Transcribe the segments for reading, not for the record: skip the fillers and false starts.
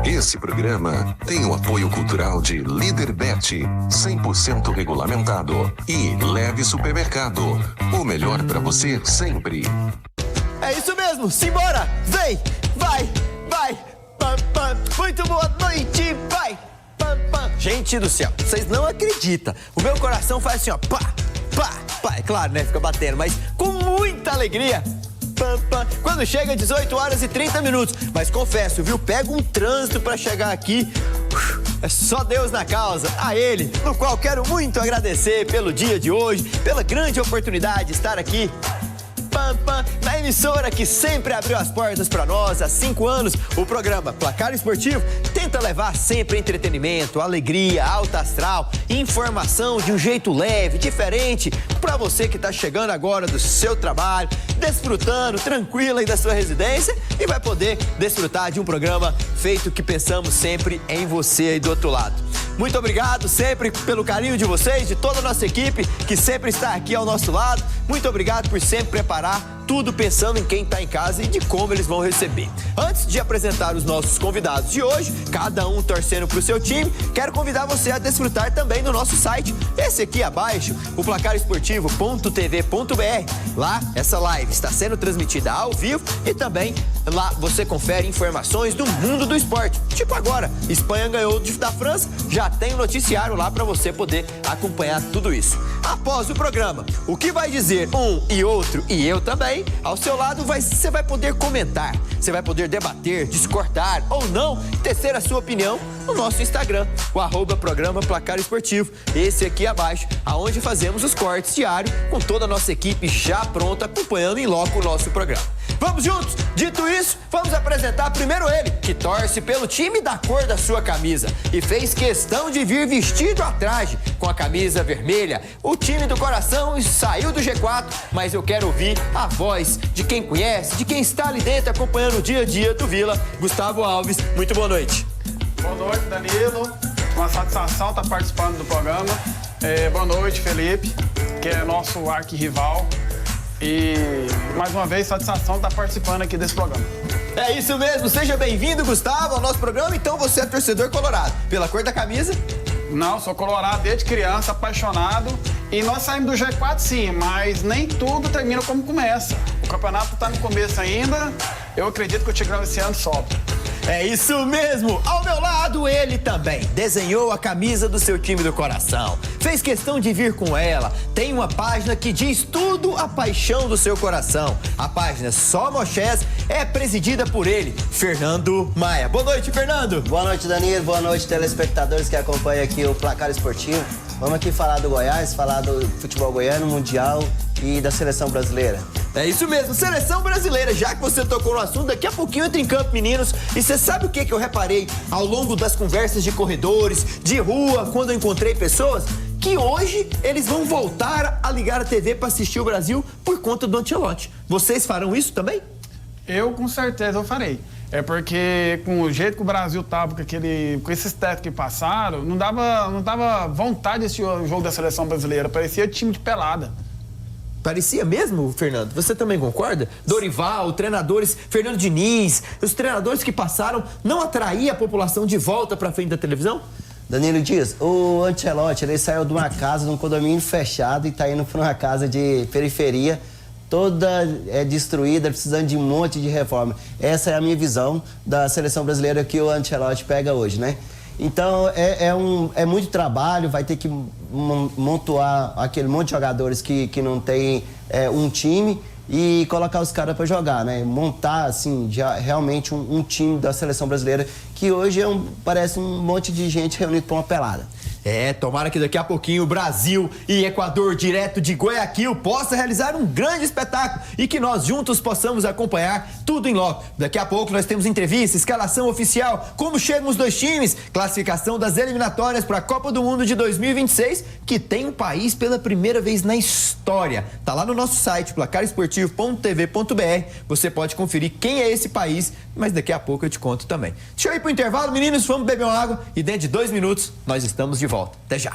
Esse programa tem o apoio cultural de Líder Bet, 100% regulamentado, e Leve Supermercado, o melhor pra você sempre. É isso mesmo, simbora! Vem, vai, vai! Pam, pam. Muito boa noite, vai! Pam, pam. Gente do céu, vocês não acreditam. O meu coração faz assim, ó, pá, pá, pá. É claro, né? Fica batendo, mas com muita alegria. Pam, pam. Quando chega 18 horas e 30 minutos. Mas confesso, viu? Pega um trânsito pra chegar aqui. É só Deus na causa, a Ele, no qual quero muito agradecer pelo dia de hoje, pela grande oportunidade de estar aqui. Pam, pam, na emissora que sempre abriu as portas para nós há 5 anos, o programa Placar Esportivo tenta levar sempre entretenimento, alegria, alta astral, informação de um jeito leve, diferente, para você que está chegando agora do seu trabalho, desfrutando tranquilo aí da sua residência e vai poder desfrutar de um programa feito que pensamos sempre em você aí do outro lado. Muito obrigado sempre pelo carinho de vocês, de toda a nossa equipe que sempre está aqui ao nosso lado. Muito obrigado por sempre preparar tudo pensando em quem está em casa e de como eles vão receber. Antes de apresentar os nossos convidados de hoje, cada um torcendo para o seu time, quero convidar você a desfrutar também do nosso site. Esse aqui abaixo, o placaresportivo.tv.br. Lá, essa live está sendo transmitida ao vivo e também lá você confere informações do mundo do esporte. Tipo agora, Espanha ganhou da França, já tem um noticiário lá para você poder acompanhar tudo isso. Após o programa, o que vai dizer um e outro e eu também, ao seu lado você vai poder comentar, você vai poder debater, discordar ou não, tecer a sua opinião no nosso Instagram, o @programa Placar Esportivo, esse aqui abaixo, aonde fazemos os cortes diários com toda a nossa equipe já pronta, acompanhando em loco o nosso programa. Vamos juntos? Dito isso, vamos apresentar primeiro ele, que torce pelo time da cor da sua camisa e fez questão de vir vestido a traje com a camisa vermelha. O time do coração saiu do G4, mas eu quero ouvir a voz de quem conhece, de quem está ali dentro acompanhando o dia a dia do Vila, Gustavo Alves. Muito boa noite. Boa noite, Danilo. Uma satisfação estar participando do programa. Boa noite, Felipe, que é nosso arquirrival. E, mais uma vez, satisfação estar participando aqui desse programa. É isso mesmo. Seja bem-vindo, Gustavo, ao nosso programa. Então, você é torcedor colorado. Pela cor da camisa? Não, sou colorado desde criança, apaixonado. E nós saímos do G4 sim, mas nem tudo termina como começa. O campeonato está no começo ainda. Eu acredito que o Tigrão esse ano sobe. É isso mesmo! Ao meu lado, ele também desenhou a camisa do seu time do coração. Fez questão de vir com ela. Tem uma página que diz tudo a paixão do seu coração. A página Só Mochés é presidida por ele, Fernando Maia. Boa noite, Fernando! Boa noite, Danilo. Boa noite, telespectadores que acompanham aqui o Placar Esportivo. Vamos aqui falar do Goiás, falar do futebol goiano, mundial e da seleção brasileira. É isso mesmo, seleção brasileira. Já que você tocou no assunto, daqui a pouquinho entra em campo, meninos. E você sabe o que eu reparei ao longo das conversas de corredores, de rua, quando eu encontrei pessoas? Que hoje eles vão voltar a ligar a TV para assistir o Brasil por conta do Ancelotti. Vocês farão isso também? Eu, com certeza, eu farei. É porque com o jeito que o Brasil tava, com esses técnicos que passaram, não dava vontade de assistir o jogo da seleção brasileira. Parecia time de pelada. Parecia mesmo, Fernando? Você também concorda? Dorival, treinadores, Fernando Diniz, os treinadores que passaram, não atraía a população de volta para frente da televisão? Danilo Dias, o Ancelotti, ele saiu de uma casa, de um condomínio fechado e tá indo para uma casa de periferia, toda destruída, precisando de um monte de reforma. Essa é a minha visão da seleção brasileira que o Ancelotti pega hoje, né? Então, é muito trabalho, vai ter que montar aquele monte de jogadores que não tem um time e colocar os caras para jogar, né? Montar, assim, já, realmente um time da seleção brasileira que hoje parece um monte de gente reunida para uma pelada. Tomara que daqui a pouquinho o Brasil e Equador, direto de Guayaquil, possa realizar um grande espetáculo e que nós juntos possamos acompanhar tudo em loco. Daqui a pouco nós temos entrevista, escalação oficial, como chegam os dois times, classificação das eliminatórias para a Copa do Mundo de 2026, que tem um país pela primeira vez na história. Tá lá no nosso site, placaresportivo.tv.br. Você pode conferir quem é esse país, mas daqui a pouco eu te conto também. Deixa eu ir pro intervalo, meninos, vamos beber uma água e dentro de 2 minutos nós estamos de volta. Até já!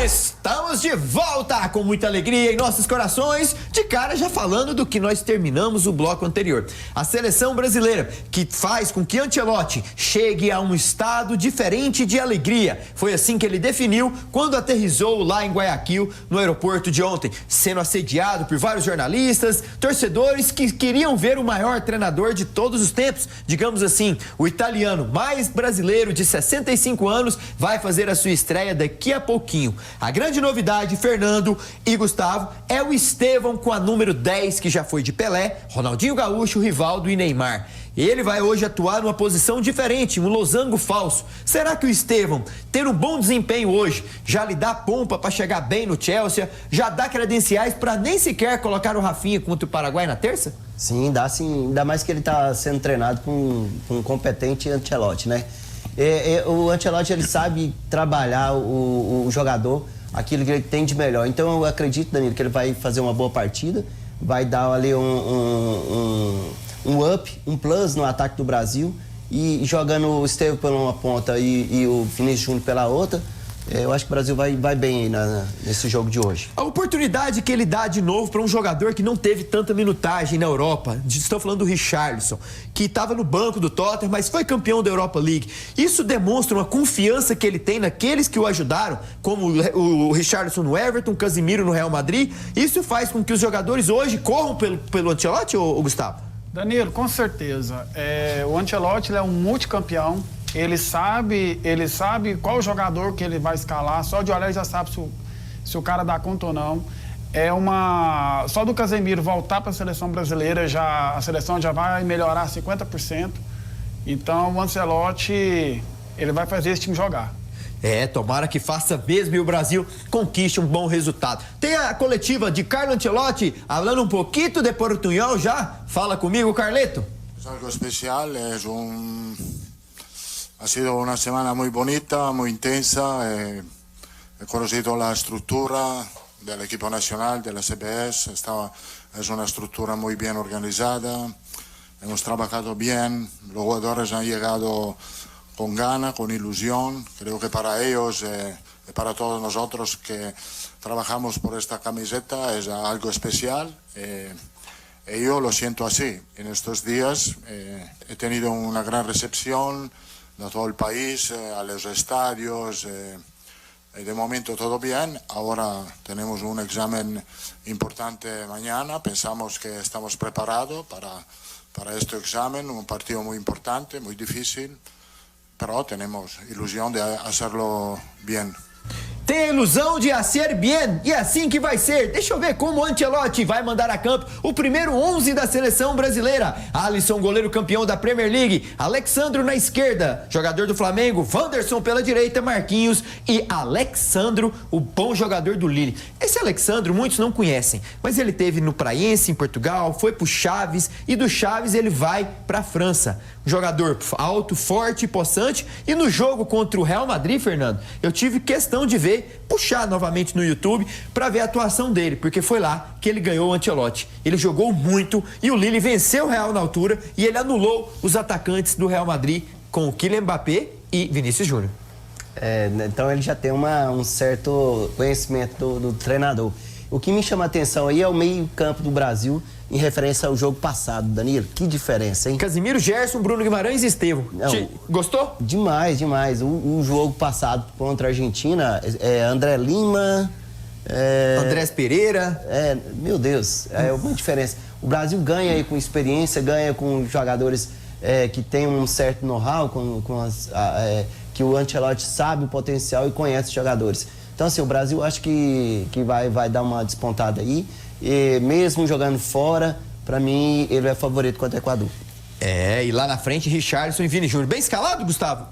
Estamos de volta com muita alegria em nossos corações, de cara já falando do que nós terminamos o bloco anterior. A seleção brasileira, que faz com que Ancelotti chegue a um estado diferente de alegria. Foi assim que ele definiu quando aterrissou lá em Guayaquil, no aeroporto de ontem, sendo assediado por vários jornalistas, torcedores que queriam ver o maior treinador de todos os tempos, digamos assim. O italiano mais brasileiro de 65 anos vai fazer a sua estreia daqui a pouquinho. A grande novidade, Fernando e Gustavo, é o Estevão com a número 10, que já foi de Pelé, Ronaldinho Gaúcho, Rivaldo e Neymar. Ele vai hoje atuar numa posição diferente, um losango falso. Será que o Estevão, tendo um bom desempenho hoje, já lhe dá pompa para chegar bem no Chelsea? Já dá credenciais para nem sequer colocar o Rafinha contra o Paraguai na terça? Sim, dá sim. Ainda mais que ele está sendo treinado com um competente Ancelotti, né? O Ancelotti, ele sabe trabalhar o jogador, aquilo que ele tem de melhor. Então eu acredito, Danilo, que ele vai fazer uma boa partida, vai dar ali um up, um plus no ataque do Brasil, e jogando o Estevão por uma ponta e o Vinícius Júnior pela outra, eu acho que o Brasil vai bem aí nesse jogo de hoje. A oportunidade que ele dá de novo para um jogador que não teve tanta minutagem na Europa, estou falando do Richarlison, que estava no banco do Tottenham, mas foi campeão da Europa League. Isso demonstra uma confiança que ele tem naqueles que o ajudaram, como o Richarlison no Everton, o Casemiro no Real Madrid. Isso faz com que os jogadores hoje corram pelo Ancelotti, ou Gustavo? Danilo, com certeza. O Ancelotti é um multicampeão. Ele sabe qual jogador que ele vai escalar. Só de olhar ele já sabe se o cara dá conta ou não. Só do Casemiro voltar para a seleção brasileira, a seleção já vai melhorar 50%. Então o Ancelotti, ele vai fazer esse time jogar. Tomara que faça mesmo e o Brasil conquiste um bom resultado. Tem a coletiva de Carlo Ancelotti, falando um pouquinho de portunhol já. Fala comigo, Carleto. Es algo especial, ha sido una semana muy bonita, muy intensa. He conocido la estructura del equipo nacional, de la CBS. Es una estructura muy bien organizada. Hemos trabajado bien. Los jugadores han llegado con ganas, con ilusión. Creo que para ellos y para todos nosotros que trabajamos por esta camiseta es algo especial. Y yo lo siento así. En estos días he tenido una gran recepción de todo el país, a los estadios, de momento todo bien. Ahora tenemos un examen importante mañana, pensamos que estamos preparados para este examen, un partido muy importante, muy difícil, pero tenemos ilusión de hacerlo bien. Tem a ilusão de ser bem, e é assim que vai ser. Deixa eu ver como o Ancelotti vai mandar a campo o primeiro 11 da seleção brasileira. Alisson, goleiro campeão da Premier League. Alexandro na esquerda, jogador do Flamengo. Wanderson pela direita, Marquinhos e Alexandro, o bom jogador do Lille. Esse Alexandro muitos não conhecem, mas ele teve no Praense, em Portugal, foi pro Chaves, e do Chaves ele vai pra França. Um jogador alto, forte e possante. E no jogo contra o Real Madrid, Fernando, eu tive questão de puxar novamente no YouTube para ver a atuação dele, porque foi lá que ele ganhou o Ancelotti. Ele jogou muito e o Lille venceu o Real na altura e ele anulou os atacantes do Real Madrid com o Kylian Mbappé e Vinícius Júnior. Então ele já tem um certo conhecimento do treinador. O que me chama a atenção aí é o meio-campo do Brasil em referência ao jogo passado, Danilo. Que diferença, hein? Casemiro, Gerson, Bruno Guimarães e Estevão. Gostou? Demais, demais. O jogo passado contra a Argentina, André Lima... Andrés Pereira. Meu Deus, é uma diferença. O Brasil ganha aí com experiência, ganha com jogadores que têm um certo know-how, que o Ancelotti sabe o potencial e conhece os jogadores. Então, assim, o Brasil acho que vai dar uma despontada aí. E mesmo jogando fora, para mim, ele é favorito contra o Equador. E lá na frente, Richarlison e Vini Júnior. Bem escalado, Gustavo?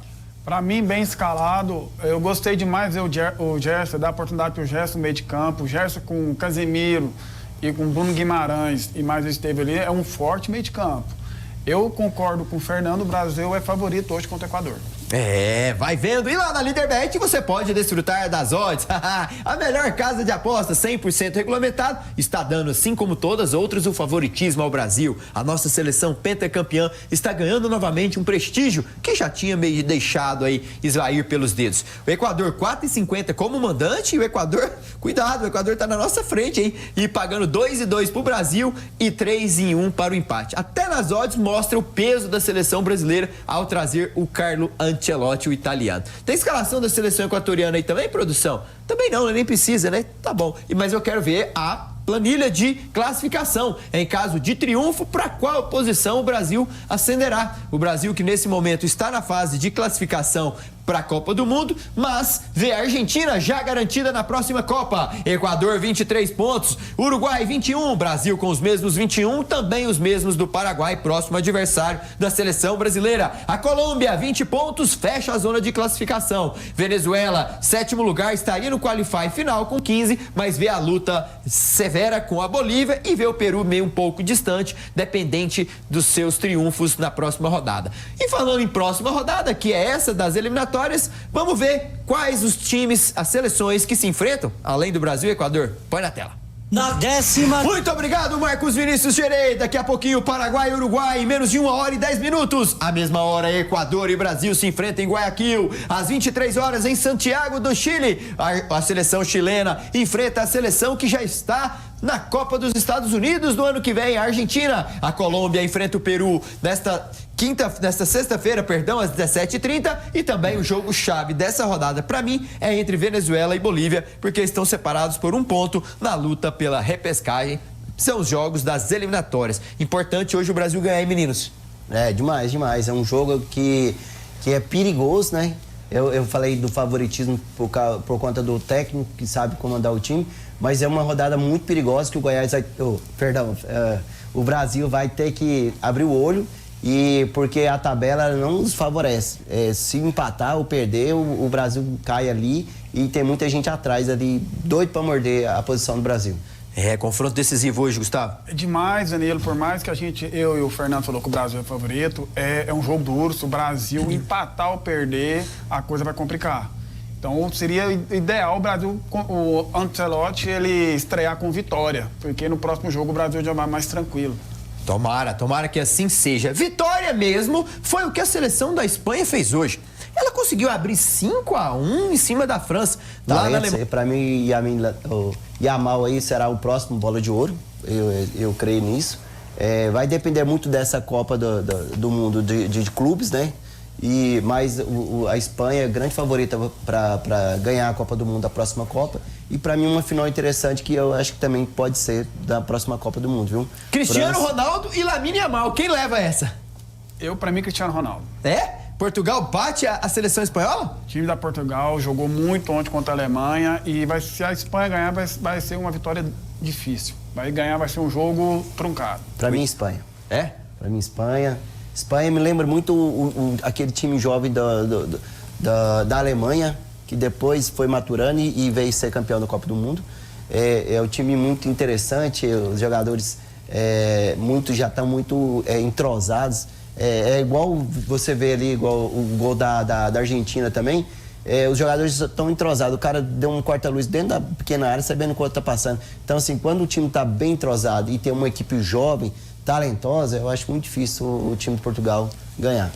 Para mim, bem escalado. Eu gostei demais de ver o Gerson, dar oportunidade para o Gerson no meio de campo. O Gerson com o Casemiro e com o Bruno Guimarães e mais o Estevão ali, é um forte meio de campo. Eu concordo com o Fernando, o Brasil é favorito hoje contra o Equador. Vai vendo. E lá na Líderbet você pode desfrutar das odds. A melhor casa de apostas 100% regulamentado está dando, assim como todas outras, o favoritismo ao Brasil. A nossa seleção pentacampeã está ganhando novamente um prestígio que já tinha meio deixado aí esvair pelos dedos. O Equador 4,50 como mandante e o Equador, cuidado, o Equador está na nossa frente, hein? E pagando 2,2 para o Brasil e 3,1 para o empate. Até nas odds mostra o peso da seleção brasileira ao trazer o Carlo Ancelotti, o italiano. Tem escalação da seleção equatoriana aí também, produção? Também não, nem precisa, né? Tá bom. Mas eu quero ver a planilha de classificação. Em caso de triunfo, para qual posição o Brasil ascenderá? O Brasil que nesse momento está na fase de classificação para a Copa do Mundo, mas vê a Argentina já garantida na próxima Copa. Equador 23 pontos, Uruguai 21, Brasil com os mesmos 21, também os mesmos do Paraguai, próximo adversário da seleção brasileira. A Colômbia 20 pontos, fecha a zona de classificação. Venezuela, 7º lugar, estaria no qualify final com 15, mas vê a luta severa com a Bolívia e vê o Peru meio um pouco distante, dependente dos seus triunfos na próxima rodada. E falando em próxima rodada, que é essa das eliminatórias, vamos ver quais os times, as seleções que se enfrentam, além do Brasil e Equador. Põe na tela. Na 10ª. Muito obrigado, Marcos Vinícius Gerei. Daqui a pouquinho, Paraguai e Uruguai, em menos de 1 hora e 10 minutos. À mesma hora, Equador e Brasil se enfrentam em Guayaquil. Às 23 horas, em Santiago do Chile, a seleção chilena enfrenta a seleção que já está na Copa dos Estados Unidos do ano que vem, a Argentina. A Colômbia enfrenta o Peru nesta sexta-feira, às 17h30, e também o jogo-chave dessa rodada, para mim, é entre Venezuela e Bolívia, porque estão separados por 1 ponto na luta pela repescagem. São os jogos das eliminatórias. Importante hoje o Brasil ganhar, hein, meninos? Demais, demais. É um jogo que é perigoso, né? Eu falei do favoritismo por conta do técnico que sabe comandar o time, mas é uma rodada muito perigosa que o Goiás vai... o Brasil vai ter que abrir o olho, e porque a tabela não nos favorece. Se empatar ou perder, o Brasil cai ali e tem muita gente atrás ali, doido para morder a posição do Brasil. Confronto decisivo hoje, Gustavo. É demais, Danilo, por mais que eu e o Fernando falou que o Brasil é favorito, é um jogo duro. Se o Brasil empatar ou perder, a coisa vai complicar. Então seria ideal o Brasil, o Ancelotti, ele estrear com vitória, porque no próximo jogo o Brasil já vai mais tranquilo. Tomara que assim seja. Vitória mesmo foi o que a seleção da Espanha fez hoje. Ela conseguiu abrir 5-1 em cima da França. Lá na Alemanha. Para mim, o Yamal aí será o próximo bola de ouro. Eu creio nisso. Vai depender muito dessa Copa do Mundo de clubes, né? Mas a Espanha é grande favorita para ganhar a Copa do Mundo da próxima Copa. E para mim uma final interessante que eu acho que também pode ser da próxima Copa do Mundo, viu? Cristiano Ronaldo e Lamine Yamal. Quem leva essa? Para mim, Cristiano Ronaldo. Portugal bate a seleção espanhola? O time da Portugal jogou muito ontem contra a Alemanha e se a Espanha ganhar vai ser uma vitória difícil. Vai ser um jogo truncado. Para mim, Espanha. Para mim, Espanha. Espanha me lembra muito aquele time jovem da Alemanha, que depois foi maturando e veio ser campeão da Copa do Mundo. É um time muito interessante, os jogadores já estão muito entrosados. É igual você vê ali, igual o gol da Argentina também. Os jogadores estão entrosados. O cara deu um corta-luz dentro da pequena área, sabendo o que está passando. Então, assim, quando o time está bem entrosado e tem uma equipe jovem, talentosa, eu acho muito difícil o time de Portugal ganhar.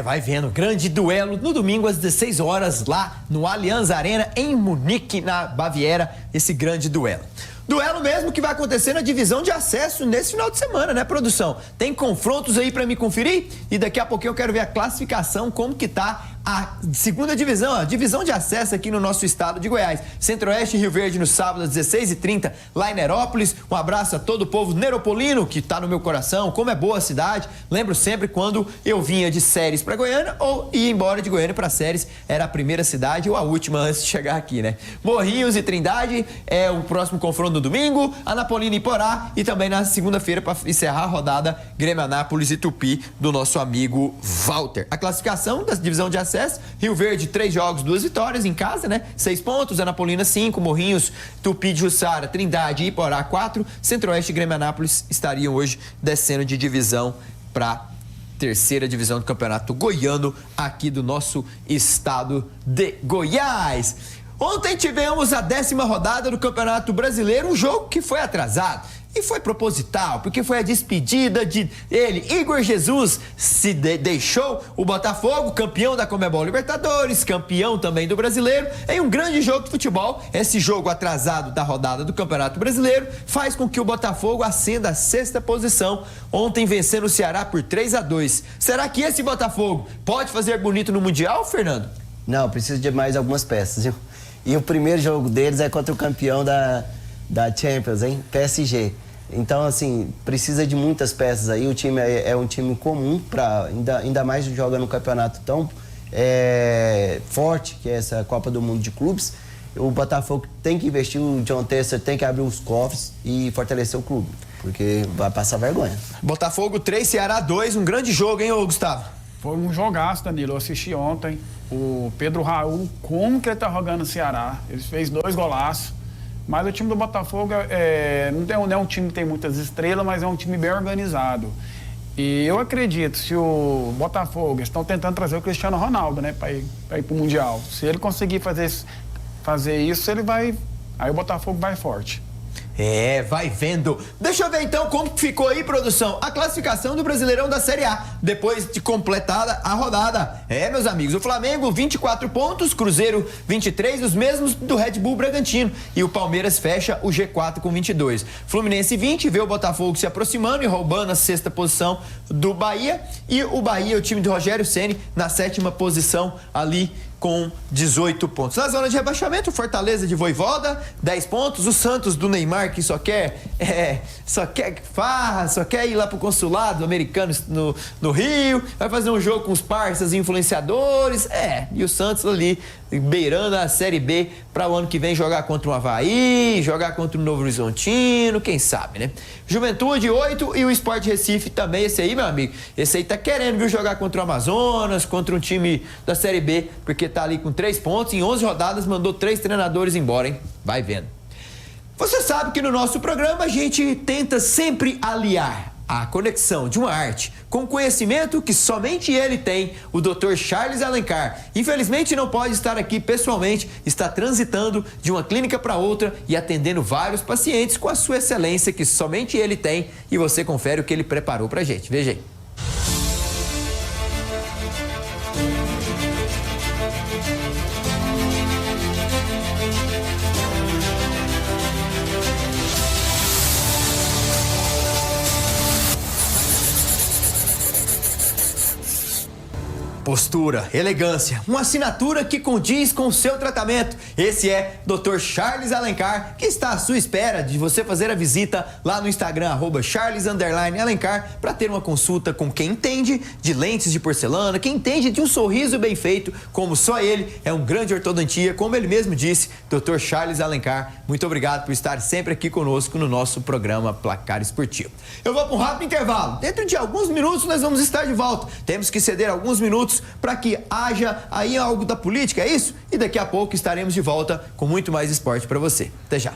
Vai vendo. Grande duelo no domingo às 16 horas lá no Allianz Arena em Munique, na Baviera, esse grande duelo. Duelo mesmo que vai acontecer na divisão de acesso nesse final de semana, né, produção? Tem confrontos aí pra me conferir? E daqui a pouquinho eu quero ver a classificação, como que tá a segunda divisão, a divisão de acesso aqui no nosso estado de Goiás. Centro-Oeste e Rio Verde no sábado às 16h30, lá em Nerópolis. Um abraço a todo o povo neropolino que tá no meu coração, como é boa a cidade. Lembro sempre quando eu vinha de Séries pra Goiânia ou ia embora de Goiânia pra Séries, era a primeira cidade ou a última antes de chegar aqui, né? Morrinhos e Trindade é o próximo confronto no domingo, Anapolina e Porá, e também na segunda-feira para encerrar a rodada Grêmio Anápolis e Tupi do nosso amigo Walter. A classificação da divisão de acesso: Rio Verde, 3 jogos, 2 vitórias em casa, né? 6 pontos, Anapolina 5, Morrinhos, Tupi de Jussara, Trindade e Iporá 4, Centro-Oeste e Grêmio Anápolis estariam hoje descendo de divisão para terceira divisão do Campeonato Goiano aqui do nosso estado de Goiás. Ontem tivemos a 10ª rodada do Campeonato Brasileiro, um jogo que foi atrasado. E foi proposital, porque foi a despedida de ele. Igor Jesus se deixou o Botafogo, campeão da Conmebol Libertadores, campeão também do Brasileiro, em um grande jogo de futebol. Esse jogo atrasado da rodada do Campeonato Brasileiro faz com que o Botafogo ascenda à 6ª posição, ontem vencendo o Ceará por 3-2. Será que esse Botafogo pode fazer bonito no Mundial, Fernando? Não, precisa de mais algumas peças, viu? E o primeiro jogo deles é contra o campeão da Champions, hein? PSG. Então, assim, precisa de muitas peças aí. O time é um time comum, ainda mais joga no campeonato tão forte, que é essa Copa do Mundo de Clubes. O Botafogo tem que investir, o John Textor tem que abrir os cofres e fortalecer o clube, porque vai passar vergonha. Botafogo 3, Ceará 2, um grande jogo, hein, ô Gustavo? Foi um jogaço, Danilo. Eu assisti ontem. O Pedro Raul, como que ele tá jogando no Ceará? Ele fez 2 golaços. Mas o time do Botafogo não é um time que tem muitas estrelas, mas é um time bem organizado. E eu acredito, se o Botafogo, eles estão tentando trazer o Cristiano Ronaldo, né, para ir para o Mundial. Se ele conseguir fazer isso, ele vai. Aí o Botafogo vai forte. Vai vendo. Deixa eu ver então como ficou aí, produção, a classificação do Brasileirão da Série A, depois de completada a rodada. Meus amigos, o Flamengo 24 pontos, Cruzeiro 23, os mesmos do Red Bull Bragantino. E o Palmeiras fecha o G4 com 22. Fluminense 20, vê o Botafogo se aproximando e roubando a 6ª posição do Bahia. E o Bahia, o time do Rogério Ceni, na 7ª posição ali com 18 pontos. Na zona de rebaixamento, Fortaleza de Vojvoda, 10 pontos. O Santos do Neymar, que só quer farra, só quer ir lá pro consulado americano no Rio, vai fazer um jogo com os parceiros influenciadores, e o Santos ali beirando a Série B para o ano que vem jogar contra o Avaí, jogar contra o Novo Horizontino, quem sabe, né? Juventude 8 e o Sport Recife também, esse aí, meu amigo, esse aí tá querendo, viu, jogar contra o Amazonas, contra um time da Série B, porque tá ali com 3 pontos, em 11 rodadas mandou 3 treinadores embora, hein? Vai vendo. Você sabe que no nosso programa a gente tenta sempre aliar a conexão de uma arte com conhecimento que somente ele tem, o Dr. Charles Alencar. Infelizmente não pode estar aqui pessoalmente, está transitando de uma clínica para outra e atendendo vários pacientes com a sua excelência que somente ele tem, e você confere o que ele preparou pra gente. Veja aí. Postura, elegância, uma assinatura que condiz com o seu tratamento. Esse é Dr. Charles Alencar, que está à sua espera de você fazer a visita lá no Instagram, @Charles_Alencar, para ter uma consulta com quem entende de lentes de porcelana, quem entende de um sorriso bem feito, como só ele, é um grande ortodontia, como ele mesmo disse, Dr. Charles Alencar. Muito obrigado por estar sempre aqui conosco no nosso programa Placar Esportivo. Eu vou para um rápido intervalo. Dentro de alguns minutos nós vamos estar de volta. Temos que ceder alguns minutos para que haja aí algo da política, é isso? E daqui a pouco estaremos de volta com muito mais esporte para você. Até já.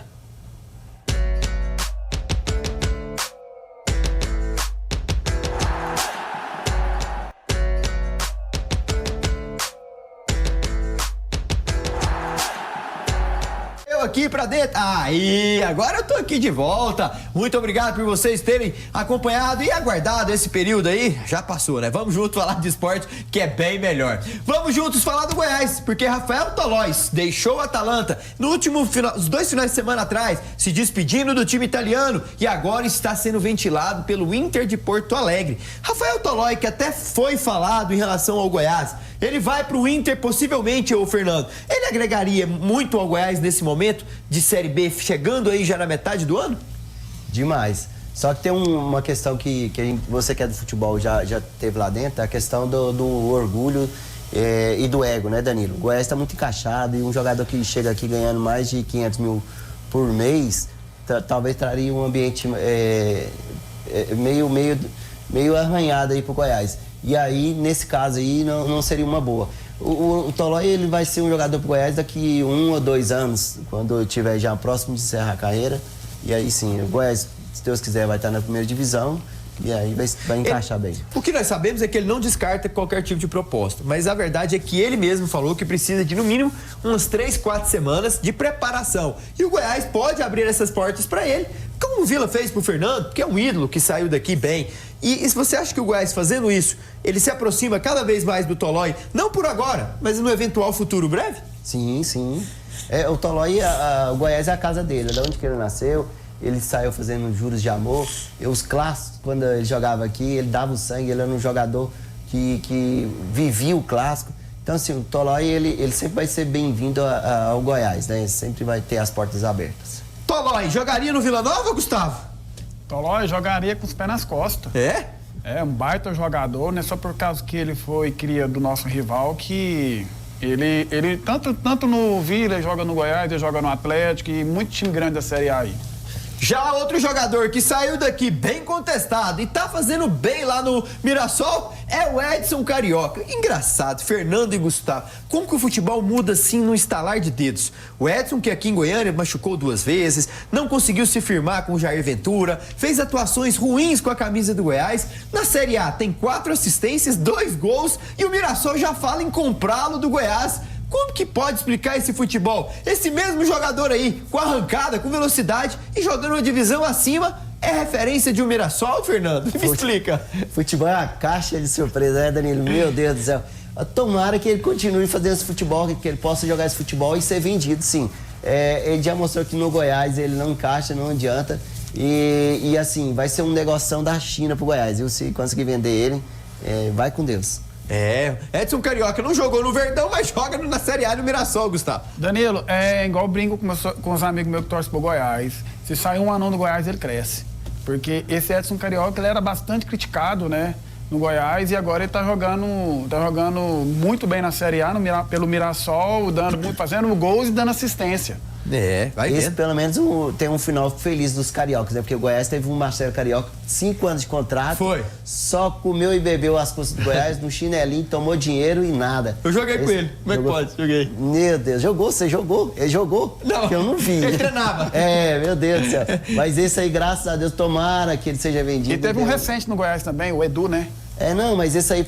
Aqui pra dentro. Aí, agora eu tô aqui de volta. Muito obrigado por vocês terem acompanhado e aguardado esse período aí. Já passou, né? Vamos juntos falar de esporte, que é bem melhor. Vamos juntos falar do Goiás, porque Rafael Tolói deixou o Atalanta no último final, os 2 finais de semana atrás, se despedindo do time italiano e agora está sendo ventilado pelo Inter de Porto Alegre. Rafael Tolói, que até foi falado em relação ao Goiás, ele vai pro Inter possivelmente, ô Fernando. Ele agregaria muito ao Goiás nesse momento de Série B, chegando aí já na metade do ano? Demais. Só que tem uma questão que você que é do futebol já teve lá dentro, a questão do orgulho e do ego, né, Danilo? O Goiás está muito encaixado e um jogador que chega aqui ganhando mais de 500 mil por mês, talvez traria um ambiente meio arranhado aí pro Goiás. E aí, nesse caso aí, não seria uma boa. O Tolói, ele vai ser um jogador pro Goiás daqui 1 ou 2 anos, quando estiver já próximo de encerrar a carreira. E aí sim, o Goiás, se Deus quiser, vai estar na primeira divisão E aí vai encaixar bem. O que nós sabemos é que ele não descarta qualquer tipo de proposta, mas a verdade é que ele mesmo falou que precisa de, no mínimo, umas 3, 4 semanas de preparação. E o Goiás pode abrir essas portas para ele, como o Vila fez pro Fernando, que é um ídolo que saiu daqui bem. E se você acha que o Goiás fazendo isso, ele se aproxima cada vez mais do Tolói, não por agora, mas no eventual futuro breve? Sim, sim. O Tolói, o Goiás é a casa dele, é de onde que ele nasceu. Ele saiu fazendo juros de amor. Os clássicos, quando ele jogava aqui, ele dava o sangue, ele era um jogador que vivia o clássico. Então, assim, o Tolói, ele sempre vai ser bem-vindo ao Goiás, né? Ele sempre vai ter as portas abertas. Tolói, jogaria no Vila Nova, Gustavo? Tolói jogaria com os pés nas costas. É? É um baita jogador, não é só por causa que ele foi cria do nosso rival que ele tanto no Vila, ele joga no Goiás, ele joga no Atlético e muito time grande da Série A aí. Já outro jogador que saiu daqui bem contestado e tá fazendo bem lá no Mirassol é o Edson Carioca. Engraçado, Fernando e Gustavo, como que o futebol muda assim no estalar de dedos? O Edson, que aqui em Goiânia machucou 2 vezes, não conseguiu se firmar com o Jair Ventura, fez atuações ruins com a camisa do Goiás. Na Série A tem 4 assistências, 2 gols e o Mirassol já fala em comprá-lo do Goiás. Como que pode explicar esse futebol? Esse mesmo jogador aí, com arrancada, com velocidade e jogando uma divisão acima, é referência de um Mirassol, Fernando? Me explica. Futebol é uma caixa de surpresa, né, Danilo? Meu Deus do céu. Tomara que ele continue fazendo esse futebol, que ele possa jogar esse futebol e ser vendido, sim. Ele já mostrou que no Goiás ele não encaixa, não adianta. E assim, vai ser um negoção da China pro Goiás. Eu, se conseguir vender ele, vai com Deus. Edson Carioca não jogou no Verdão, mas joga na Série A no Mirassol, Gustavo. Danilo, é igual eu brinco com os amigos meus que torcem pro Goiás. Se sair um anão do Goiás, ele cresce. Porque esse Edson Carioca, ele era bastante criticado, né, no Goiás, e agora ele tá jogando muito bem na Série A pelo Mirassol, fazendo gols e dando assistência. Vai vendo. Esse, pelo menos, tem um final feliz dos cariocas, né? Porque o Goiás teve um Marcelo Carioca, 5 anos de contrato. Foi. Só comeu e bebeu as custas do Goiás no chinelinho, tomou dinheiro e nada. Eu joguei com ele. Como é que pode? Joguei. Meu Deus, você jogou? Ele jogou? Não. Eu não vi. Ele treinava. Meu Deus do céu. Mas esse aí, graças a Deus, tomara que ele seja vendido. E teve um recente no Goiás também, o Edu, né? Não, mas esse aí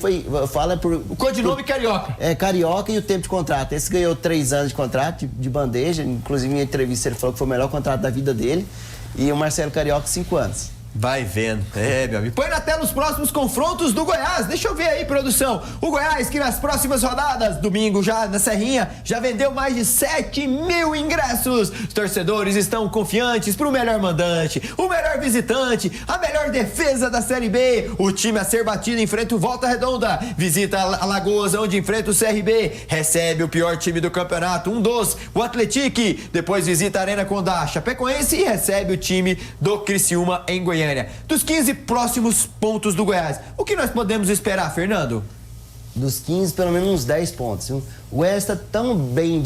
fala por... O codinome Carioca. Carioca e o tempo de contrato. Esse ganhou 3 anos de contrato, de bandeja. Inclusive, em entrevista, ele falou que foi o melhor contrato da vida dele. E o Marcelo Carioca, 5 anos. Vai vendo. Meu amigo. Põe na tela os próximos confrontos do Goiás. Deixa eu ver aí, produção. O Goiás, que nas próximas rodadas, domingo já na Serrinha, já vendeu mais de 7.000 ingressos. Os torcedores estão confiantes pro melhor mandante, o melhor visitante, a melhor defesa da Série B. O time a ser batido enfrenta o Volta Redonda. Visita Alagoas, onde enfrenta o CRB. Recebe o pior time do campeonato, um dos, o Atlético. Depois visita a Arena Condá, Chapecoense e recebe o time do Criciúma em Goiânia. Dos 15 próximos pontos do Goiás, o que nós podemos esperar, Fernando? Dos 15, pelo menos uns 10 pontos. O Goiás está tão bem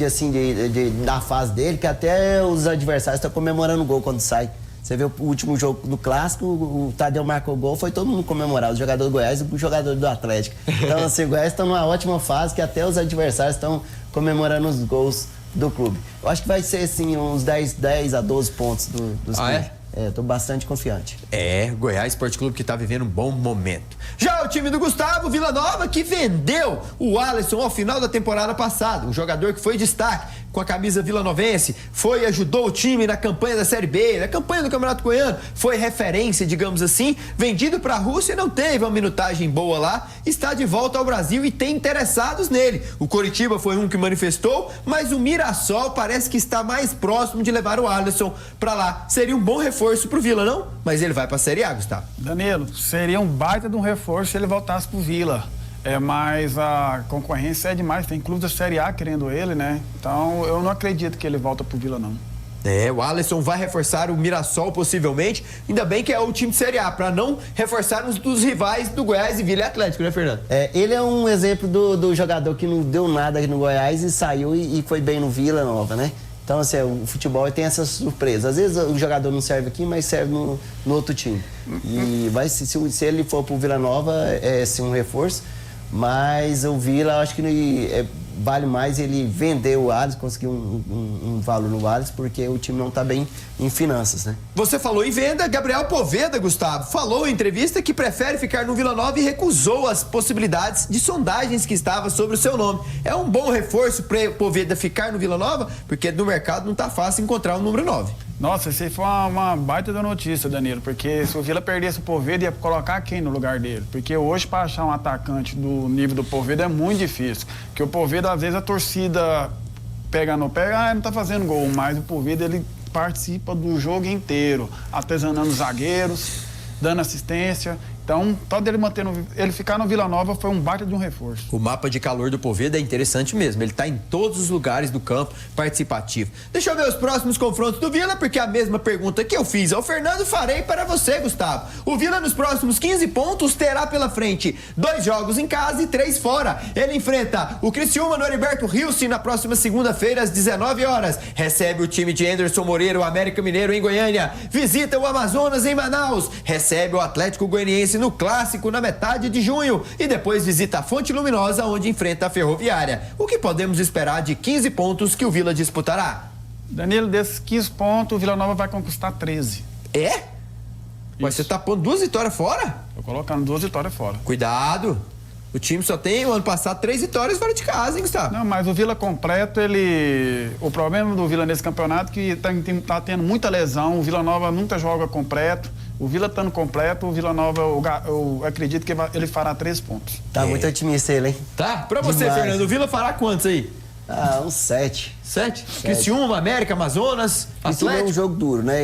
na fase dele que até os adversários estão comemorando o gol quando sai. Você vê o último jogo do Clássico, o Tadeu marcou o gol, foi todo mundo comemorar, o jogador do Goiás e o jogador do Atlético. Então, assim, o Goiás está numa ótima fase que até os adversários estão comemorando os gols do clube. Eu acho que vai ser, assim, uns 10 a 12 pontos dos clubes. Tô bastante confiante. Goiás Esporte Clube que tá vivendo um bom momento. Já o time do Gustavo Vila Nova, que vendeu o Alisson ao final da temporada passada, um jogador que foi destaque com a camisa vilanovense, ajudou o time na campanha da Série B, na campanha do Campeonato Goiano, foi referência, digamos assim, vendido para a Rússia, não teve uma minutagem boa lá, está de volta ao Brasil e tem interessados nele. O Coritiba foi um que manifestou, mas o Mirassol parece que está mais próximo de levar o Alisson para lá. Seria um bom reforço pro Vila, não? Mas ele vai para a Série A, Gustavo. Danilo, seria um baita de um reforço se ele voltasse pro Vila. Mas a concorrência é demais, tem clubes da Série A querendo ele, né? Então eu não acredito que ele volta pro Vila, não. O Alisson vai reforçar o Mirassol possivelmente, ainda bem que é o time de Série A, para não reforçar uns dos rivais do Goiás e Vila e Atlético, né, Fernando? Ele é um exemplo do jogador que não deu nada aqui no Goiás e saiu e foi bem no Vila Nova, né? Então, assim, o futebol tem essa surpresa. Às vezes o jogador não serve aqui, mas serve no outro time. E se ele for pro Vila Nova, é sim um reforço. Mas o Vila, eu acho que vale mais ele vender o Alisson, conseguir um valor no Alisson, porque o time não está bem em finanças, né? Você falou em venda, Gabriel Poveda, Gustavo, falou em entrevista que prefere ficar no Vila Nova e recusou as possibilidades de sondagens que estavam sobre o seu nome. É um bom reforço para Poveda ficar no Vila Nova, porque no mercado não tá fácil encontrar um número 9. Nossa, isso aí foi uma baita da notícia, Danilo, porque se o Vila perdesse o Poveda, ia colocar quem no lugar dele? Porque hoje, para achar um atacante do nível do Poveda é muito difícil. Porque o Poveda, às vezes, a torcida pega no pé, não tá fazendo gol, mas o Poveda, ele participa do jogo inteiro, artesanando os zagueiros, dando assistência. Então, só dele ele ficar no Vila Nova foi um baita de um reforço. O mapa de calor do Poveda é interessante mesmo. Ele está em todos os lugares do campo participativo. Deixa eu ver os próximos confrontos do Vila, porque a mesma pergunta que eu fiz ao Fernando farei para você, Gustavo. O Vila, nos próximos 15 pontos, terá pela frente 2 jogos em casa e 3 fora. Ele enfrenta o Criciúma no Heriberto Rilse na próxima segunda-feira, às 19 horas. Recebe o time de Anderson Moreira, o América Mineiro, em Goiânia. Visita o Amazonas, em Manaus. Recebe o Atlético Goianiense no Clássico na metade de junho e depois visita a Fonte Luminosa, onde enfrenta a Ferroviária. O que podemos esperar de 15 pontos que o Vila disputará? Danilo, desses 15 pontos, o Vila Nova vai conquistar 13. É? Mas você tá pondo 2 vitórias fora? Tô colocando 2 vitórias fora. Cuidado! O time só tem, o ano passado, 3 vitórias fora de casa, hein, Gustavo? Não, mas o Vila completo, o problema do Vila nesse campeonato é que tá tendo muita lesão, o Vila Nova nunca joga completo. O Vila estando completo, o Vila Nova, eu acredito que ele fará 13 pontos. Tá muito otimista ele, hein? Tá? Pra você, Demais. Fernando, o Vila fará quantos aí? Uns 7. 7? Criciúma, América, Amazonas, Criciúma é um Atlético? jogo duro, né?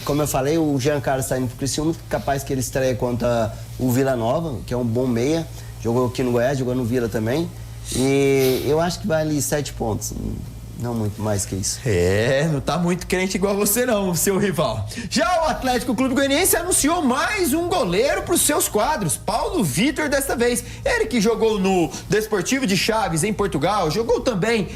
Como eu falei, o Jean Carlos está indo pro Criciúma, capaz que ele estreia contra o Vila Nova, que é um bom meia. Jogou aqui no Goiás, jogou no Vila também. E eu acho que vai ali 7 pontos. Não muito mais que isso. Não tá muito crente igual você não, seu rival. Já o Atlético Clube Goianiense anunciou mais um goleiro para os seus quadros, Paulo Vitor desta vez. Ele que jogou no Desportivo de Chaves em Portugal, jogou também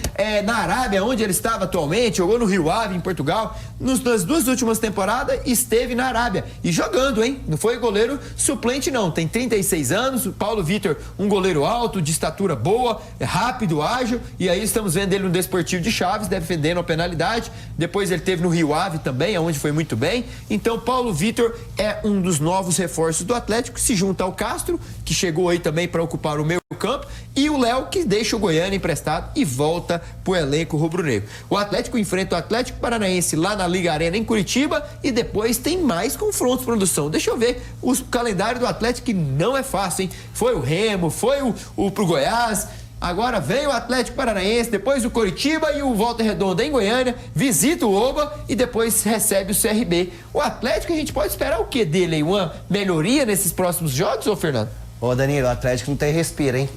na Arábia, onde ele estava atualmente, jogou no Rio Ave em Portugal. Nas 2 últimas temporadas esteve na Arábia e jogando, hein? Não foi goleiro suplente não, tem 36 anos, o Paulo Vitor, um goleiro alto, de estatura boa, rápido, ágil, e aí estamos vendo ele no Desportivo de Chaves, defendendo a penalidade. Depois ele teve no Rio Ave também, onde foi muito bem. Então, Paulo Vitor é um dos novos reforços do Atlético, se junta ao Castro, que chegou aí também para ocupar o meio campo, e o Léo, que deixa o Goiânia emprestado e volta pro elenco rubro-negro. O Atlético enfrenta o Atlético Paranaense lá na Liga Arena em Curitiba e depois tem mais confrontos, produção. Deixa eu ver o calendário do Atlético, que não é fácil, hein? Foi o Remo, foi o pro Goiás. Agora vem o Atlético Paranaense, depois o Coritiba e o Volta Redonda em Goiânia, visita o Oba e depois recebe o CRB. O Atlético, a gente pode esperar o que dele? Uma melhoria nesses próximos jogos, ô Fernando? Ô Danilo, o Atlético não tem respiro, hein?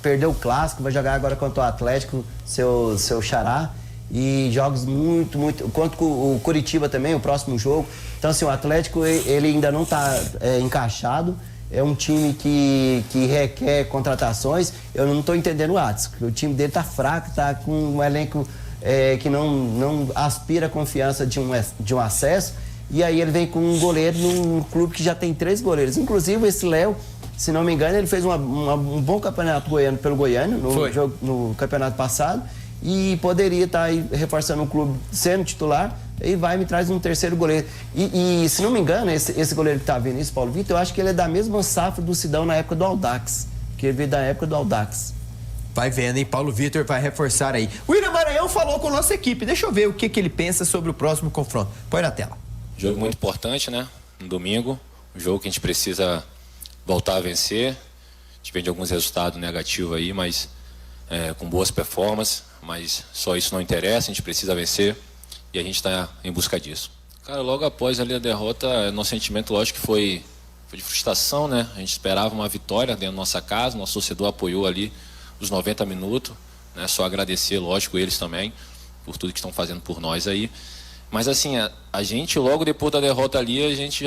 Perdeu o Clássico, vai jogar agora contra o Atlético, seu xará. E jogos muito... Quanto o Coritiba também, o próximo jogo. Então, assim, o Atlético, ele ainda não está encaixado. É um time que requer contratações. Eu não estou entendendo o Atos. O time dele está fraco, está com um elenco que não aspira a confiança de um acesso. E aí ele vem com um goleiro num clube que já tem 3 goleiros. Inclusive esse Léo, se não me engano, ele fez um bom campeonato goiano pelo Goiânia no campeonato passado. E poderia estar aí reforçando o clube sendo titular. E vai e me traz um terceiro goleiro. E se não me engano, esse goleiro que tá vindo, esse Paulo Vitor, eu acho que ele é da mesma safra do Sidão na época do Audax. Que ele veio da época do Audax. Vai vendo, hein? Paulo Vitor vai reforçar aí. O William Maranhão falou com a nossa equipe. Deixa eu ver o que ele pensa sobre o próximo confronto. Põe na tela. Jogo muito importante, né? No domingo. Um jogo que a gente precisa voltar a vencer. A gente vem de alguns resultados negativos aí, mas com boas performances. Mas só isso não interessa, a gente precisa vencer. E a gente está em busca disso. Cara, logo após ali a derrota, nosso sentimento, lógico, que foi de frustração, né? A gente esperava uma vitória dentro da nossa casa, nosso torcedor apoiou ali os 90 minutos, né? Só agradecer, lógico, eles também, por tudo que estão fazendo por nós aí. Mas assim, a gente logo depois da derrota ali, a gente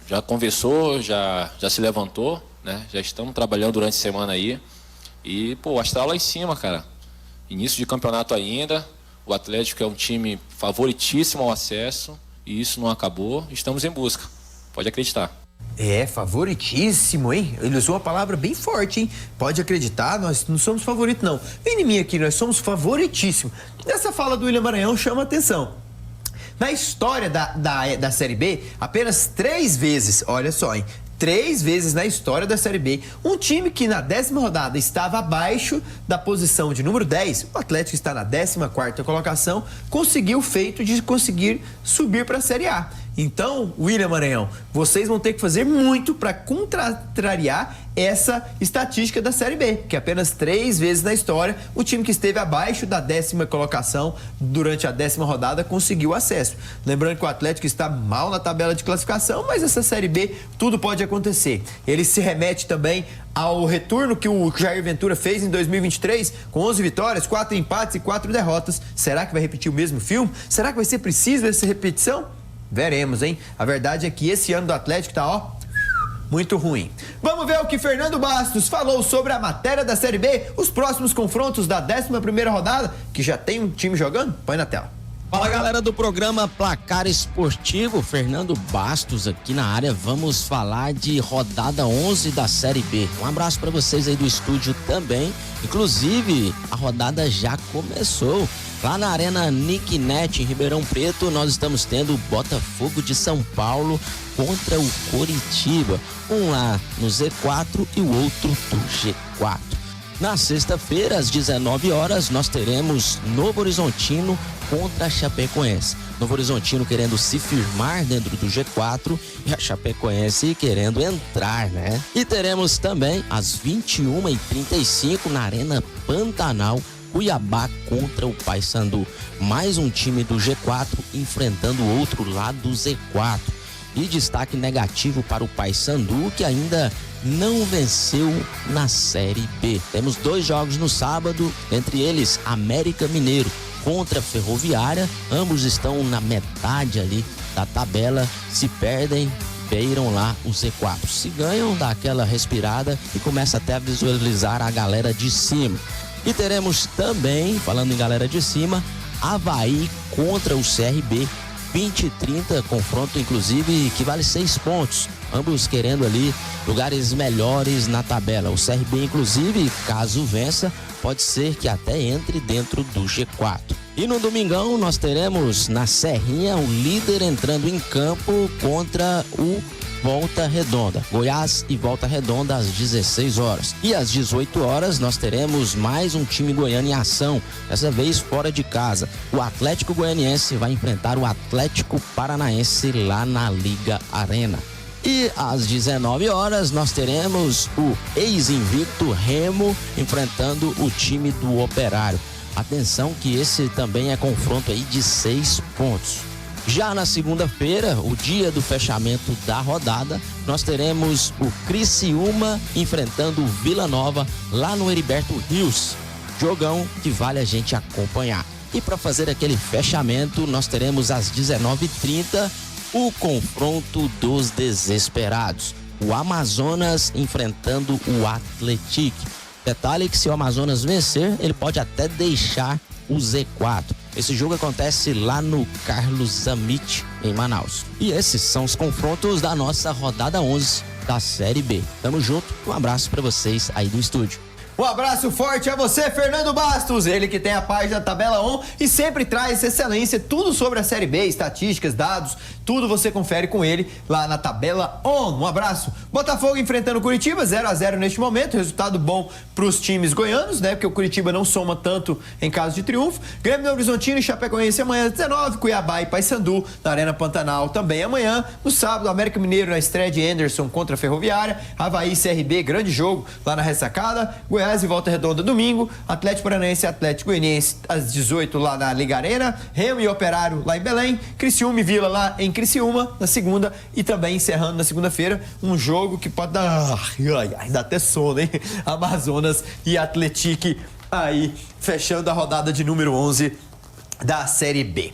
já conversou, já se levantou, né? Já estamos trabalhando durante a semana aí. E, pô, o astral lá em cima, cara. Início de campeonato ainda. O Atlético é um time favoritíssimo ao acesso e isso não acabou. Estamos em busca. Pode acreditar. É, favoritíssimo, hein? Ele usou uma palavra bem forte, hein? Pode acreditar, nós não somos favoritos, não. Vem em mim aqui, nós somos favoritíssimo. Essa fala do William Maranhão chama atenção. Na história da Série B, apenas 3 vezes, olha só, hein? 3 vezes na história da Série B, um time que na 10ª rodada estava abaixo da posição de número 10, o Atlético está na 14ª colocação, conseguiu o feito de conseguir subir para a Série A. Então, William Maranhão, vocês vão ter que fazer muito para contrariar essa estatística da Série B, que apenas 3 vezes na história o time que esteve abaixo da 10ª colocação durante a 10ª rodada conseguiu acesso. Lembrando que o Atlético está mal na tabela de classificação, mas essa Série B tudo pode acontecer. Ele se remete também ao retorno que o Jair Ventura fez em 2023, com 11 vitórias, 4 empates e 4 derrotas. Será que vai repetir o mesmo filme? Será que vai ser preciso essa repetição? Veremos, hein? A verdade é que esse ano do Atlético tá, ó, muito ruim. Vamos ver o que Fernando Bastos falou sobre a matéria da Série B, os próximos confrontos da 11ª rodada, que já tem um time jogando? Põe na tela. Fala, galera do programa Placar Esportivo, Fernando Bastos aqui na área. Vamos falar de rodada 11 da Série B. Um abraço para vocês aí do estúdio também. Inclusive, a rodada já começou. Lá na Arena Nick Net, em Ribeirão Preto, nós estamos tendo o Botafogo de São Paulo contra o Coritiba. Um lá no Z4 e o outro do G4. Na sexta-feira, às 19 horas, nós teremos Novo Horizontino contra a Chapecoense. Novo Horizontino querendo se firmar dentro do G4 e a Chapecoense querendo entrar, né? E teremos também às 21h35 na Arena Pantanal, Cuiabá contra o Paysandu. Mais um time do G4 enfrentando o outro lado do Z4. E destaque negativo para o Paysandu, que ainda não venceu na Série B. Temos 2 jogos no sábado, entre eles América Mineiro contra Ferroviária. Ambos estão na metade ali da tabela. Se perdem, beiram lá o Z4. Se ganham, dá aquela respirada e começa até a visualizar a galera de cima. E teremos também, falando em galera de cima, Avaí contra o CRB. 20-30, confronto inclusive que vale 6 pontos. Ambos querendo ali lugares melhores na tabela. O CRB, inclusive, caso vença, pode ser que até entre dentro do G4. E no domingão nós teremos na Serrinha o líder entrando em campo contra o Volta Redonda. Goiás e Volta Redonda às 16 horas. E às 18 horas nós teremos mais um time goiano em ação, dessa vez fora de casa. O Atlético Goianiense vai enfrentar o Atlético Paranaense lá na Liga Arena. E às 19 horas nós teremos o ex-invicto Remo enfrentando o time do Operário. Atenção que esse também é confronto aí de 6 pontos. Já na segunda-feira, o dia do fechamento da rodada, nós teremos o Criciúma enfrentando o Vila Nova lá no Heriberto Rios. Jogão que vale a gente acompanhar. E para fazer aquele fechamento, nós teremos às 19h30 o confronto dos desesperados. O Amazonas enfrentando o Atlético. Detalhe que se o Amazonas vencer, ele pode até deixar o Z4. Esse jogo acontece lá no Carlos Zamit, em Manaus. E esses são os confrontos da nossa rodada 11 da Série B. Tamo junto, um abraço para vocês aí do estúdio. Um abraço forte a você, Fernando Bastos, ele que tem a página Tabela On e sempre traz excelência, tudo sobre a Série B, estatísticas, dados, tudo você confere com ele lá na Tabela On. Um abraço. Botafogo enfrentando o Curitiba, 0-0 neste momento, resultado bom para os times goianos, né? Porque o Curitiba não soma tanto em caso de triunfo. Grêmio Novo Horizontino e Chapecoense amanhã às 19, Cuiabá e Paysandu na Arena Pantanal também amanhã. No sábado, América Mineiro na estreia de Anderson contra a Ferroviária, Avaí e CRB, grande jogo lá na ressacada, Goiás e Volta Redonda domingo, Atlético Paranaense e Atlético Goianiense às 18 lá na Liga Arena, Remo e Operário lá em Belém, Criciúma e Vila lá em Criciúma na segunda e também encerrando na segunda-feira um jogo que pode dar, dá até sono, hein? Amazonas e Atlético aí fechando a rodada de número 11 da Série B.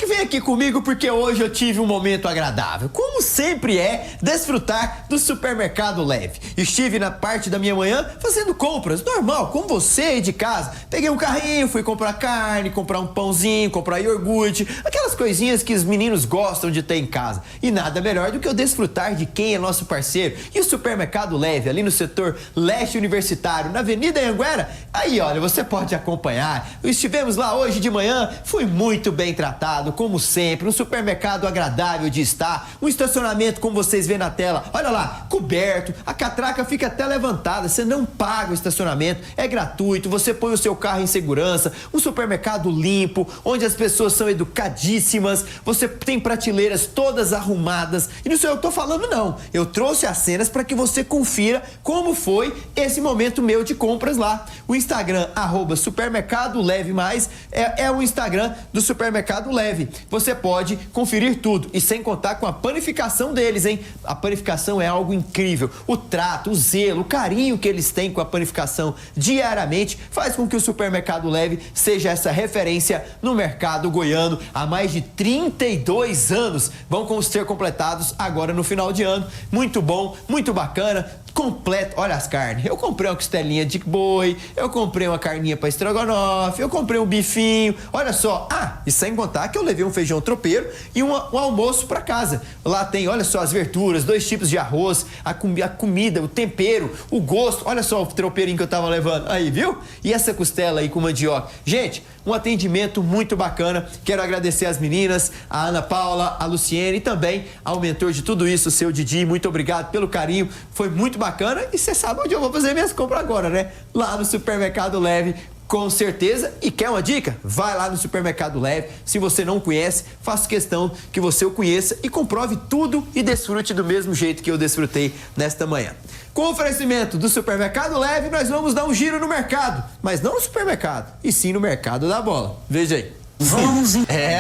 Vem aqui comigo porque hoje eu tive um momento agradável. Como sempre é, desfrutar do Supermercado Leve. Estive na parte da minha manhã fazendo compras, normal, como você aí de casa. Peguei um carrinho, fui comprar carne, comprar um pãozinho, comprar iogurte, aquelas coisinhas que os meninos gostam de ter em casa. E nada melhor do que eu desfrutar de quem é nosso parceiro. E o Supermercado Leve, ali no setor leste universitário, na Avenida Anhanguera, aí olha, você pode acompanhar. Estivemos lá hoje de manhã, fui muito bem tratado, como sempre, um supermercado agradável de estar, um estacionamento como vocês vêem na tela, olha lá, coberto, a catraca fica até levantada, você não paga o estacionamento, é gratuito, você põe o seu carro em segurança, um supermercado limpo, onde as pessoas são educadíssimas, você tem prateleiras todas arrumadas, e não sei eu tô falando não, eu trouxe as cenas para que você confira como foi esse momento meu de compras lá. O Instagram, @supermercado leve mais, é o Instagram do Supermercado Leve. Você pode conferir tudo e sem contar com a panificação deles, hein? A panificação é algo incrível. O trato, o zelo, o carinho que eles têm com a panificação diariamente faz com que o Supermercado Leve seja essa referência no mercado goiano há mais de 32 anos. Vão ser completados agora no final de ano. Muito bom, muito bacana. Completo, olha as carnes. Eu comprei uma costelinha de boi, eu comprei uma carninha para estrogonofe, eu comprei um bifinho. Olha só, e sem contar que eu levei um feijão tropeiro e um almoço para casa. Lá tem, olha só, as verduras, 2 tipos de arroz, a comida, o tempero, o gosto. Olha só o tropeirinho que eu tava levando aí, viu? E essa costela aí com mandioca. Gente, um atendimento muito bacana. Quero agradecer às meninas, a Ana Paula, a Luciene e também ao mentor de tudo isso, o seu Didi. Muito obrigado pelo carinho. Foi muito bacana e você sabe onde eu vou fazer minhas compras agora, né? Lá no Supermercado Leve, com certeza. E quer uma dica? Vai lá no Supermercado Leve. Se você não conhece, faço questão que você o conheça e comprove tudo e desfrute do mesmo jeito que eu desfrutei nesta manhã. Com o oferecimento do Supermercado Leve, nós vamos dar um giro no mercado. Mas não no supermercado, e sim no mercado da bola. Veja aí.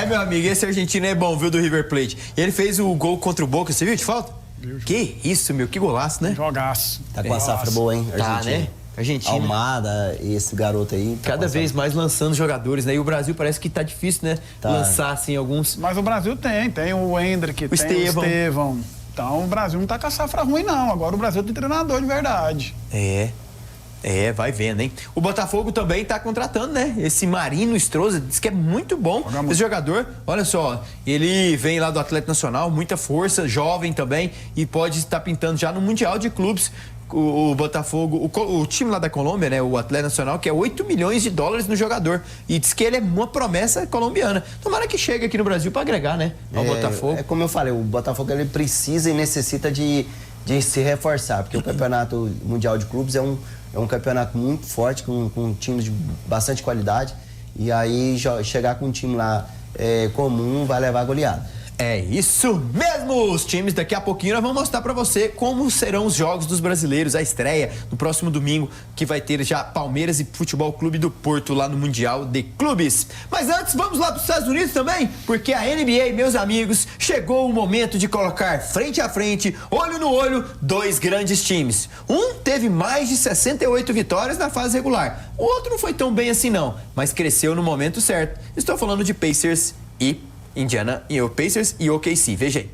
Meu amigo, esse argentino é bom, viu, do River Plate. Ele fez o gol contra o Boca, você viu de falta? Que isso, meu, que golaço, né? Jogaço. Tá com a safra boa, hein? Tá, né? Argentina. Almada, esse garoto aí. Tá cada vez mais lançando jogadores, né? E o Brasil parece que tá difícil, né? Lançar, assim, alguns. Mas o Brasil tem o Hendrick, tem o Estevão. Então o Brasil não tá com a safra ruim, não. Agora o Brasil tem treinador de verdade. Vai vendo, hein? O Botafogo também tá contratando, né? Esse Marino Estroza, diz que é muito bom. Esse jogador, olha só, ele vem lá do Atlético Nacional, muita força, jovem também, e pode estar pintando já no Mundial de Clubes. O Botafogo, o time lá da Colômbia, né? O Atlético Nacional, que é 8 milhões de dólares no jogador. E diz que ele é uma promessa colombiana. Tomara que chegue aqui no Brasil para agregar, né? Ao Botafogo. É como eu falei, o Botafogo ele precisa e necessita de se reforçar, porque o Campeonato Mundial de Clubes é um campeonato muito forte, com times de bastante qualidade. E aí chegar com um time lá comum vai levar goleada. É isso mesmo! Os times, daqui a pouquinho nós vamos mostrar pra você como serão os jogos dos brasileiros, a estreia no próximo domingo, que vai ter já Palmeiras e Futebol Clube do Porto lá no Mundial de Clubes. Mas antes, vamos lá pros Estados Unidos também, porque a NBA, meus amigos, chegou o momento de colocar frente a frente, olho no olho, 2 grandes times. Um teve mais de 68 vitórias na fase regular, o outro não foi tão bem assim não, mas cresceu no momento certo. Estou falando de Pacers e Pacers e OKC, veja aí.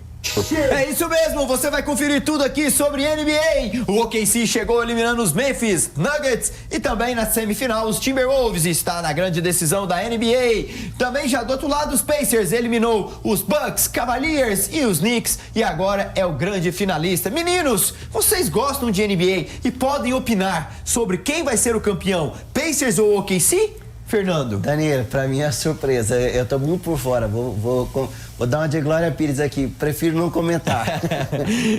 É isso mesmo, você vai conferir tudo aqui sobre NBA. O OKC chegou eliminando os Memphis Nuggets e também na semifinal os Timberwolves está na grande decisão da NBA. Também já do outro lado os Pacers eliminou os Bucks, Cavaliers e os Knicks e agora é o grande finalista. Meninos, vocês gostam de NBA e podem opinar sobre quem vai ser o campeão, Pacers ou OKC? Fernando. Danilo, pra mim é surpresa. Eu tô muito por fora. Vou dar uma de Glória Pires aqui. Prefiro não comentar.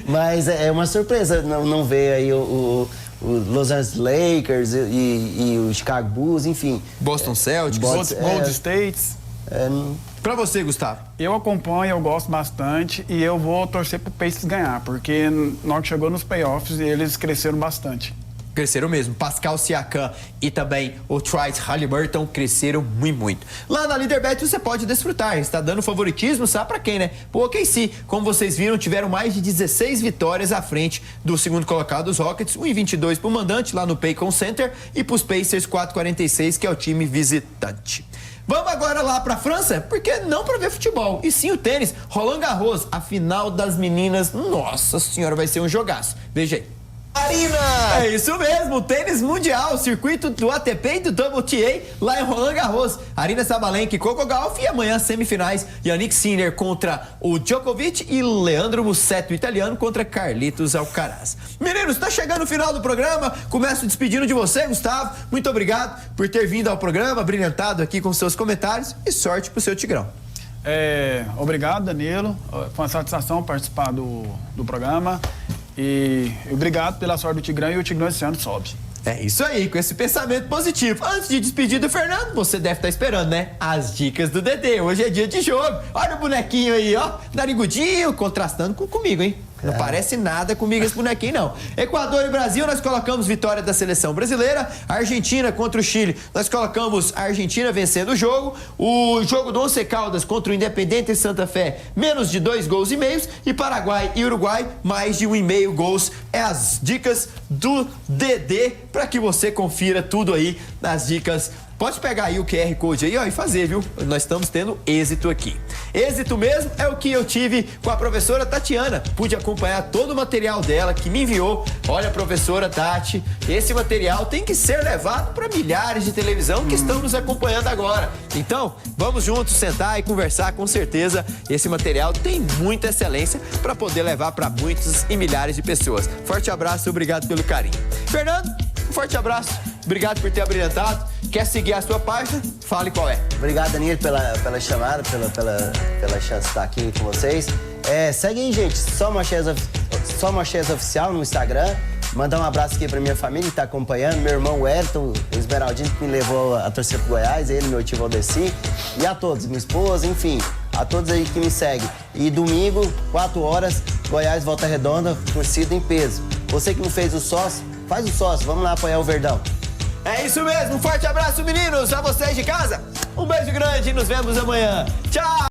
Mas é uma surpresa não ver aí o Los Angeles Lakers e o Chicago Bulls, enfim. Boston Celtics. Golden States. Pra você, Gustavo? Eu acompanho, eu gosto bastante e eu vou torcer pro Pacers ganhar, porque na hora que chegou nos playoffs eles cresceram bastante. Cresceram mesmo. Pascal Siakam e também o Tyrese Haliburton cresceram muito. Lá na Leaderbet você pode desfrutar. Está dando favoritismo, sabe pra quem, né? Pro OKC. Como vocês viram, tiveram mais de 16 vitórias à frente do segundo colocado, os Rockets. 1,22 pro mandante lá no Paycon Center e pros Pacers 4,46, que é o time visitante. Vamos agora lá pra França, porque não pra ver futebol, e sim o tênis. Roland Garros, a final das meninas. Nossa senhora, vai ser um jogaço. Veja aí. Arina! É isso mesmo, tênis mundial, circuito do ATP e do WTA lá em Roland Garros. Arina Sabalenka e Coco Gauff e amanhã semifinais, Yannick Sinner contra o Djokovic e Leandro Musetti, o italiano, contra Carlitos Alcaraz. Meninos, tá chegando o final do programa, começo despedindo de você, Gustavo. Muito obrigado por ter vindo ao programa, brilhantado aqui com seus comentários e sorte pro seu Tigrão. Obrigado, Danilo. Foi uma satisfação participar do programa. E obrigado pela sorte do Tigrão, e o Tigrão esse ano sobe. É isso aí, com esse pensamento positivo. Antes de despedir do Fernando, você deve estar esperando, né? As dicas do Dedê. Hoje é dia de jogo. Olha o bonequinho aí, ó. Narigudinho, contrastando comigo, hein? Não parece nada comigo esse bonequinho, não. Equador e Brasil, nós colocamos vitória da seleção brasileira. Argentina contra o Chile, nós colocamos a Argentina vencendo o jogo. O jogo do Once Caldas contra o Independente Santa Fé, menos de 2,5 gols. E Paraguai e Uruguai, mais de 1,5 gols. É as dicas do Dedê, para que você confira tudo aí nas dicas. Pode pegar aí o QR Code aí, ó, e fazer, viu? Nós estamos tendo êxito aqui. Êxito mesmo é o que eu tive com a professora Tatiana. Pude acompanhar todo o material dela que me enviou. Olha, professora Tati, esse material tem que ser levado para milhares de televisão que estão nos acompanhando agora. Então, vamos juntos sentar e conversar, com certeza. Esse material tem muita excelência para poder levar para muitos e milhares de pessoas. Forte abraço e obrigado pelo carinho. Fernando, um forte abraço. Obrigado por ter abrilhantado. Quer seguir a sua página? Fale qual é. Obrigado, Danilo, pela chamada, pela chance de estar aqui com vocês. Segue aí, gente. Só Machés Oficial no Instagram. Mandar um abraço aqui pra minha família que tá acompanhando. Meu irmão Wellington, Esmeraldino, que me levou a torcer pro Goiás. Ele, meu tio Valdeci. E a todos, minha esposa, enfim. A todos aí que me seguem. E domingo, 4 horas, Goiás Volta Redonda, torcida em peso. Você que não fez o sócio, faz o sócio. Vamos lá apoiar o Verdão. É isso mesmo, um forte abraço, meninos, a vocês de casa. Um beijo grande e nos vemos amanhã. Tchau!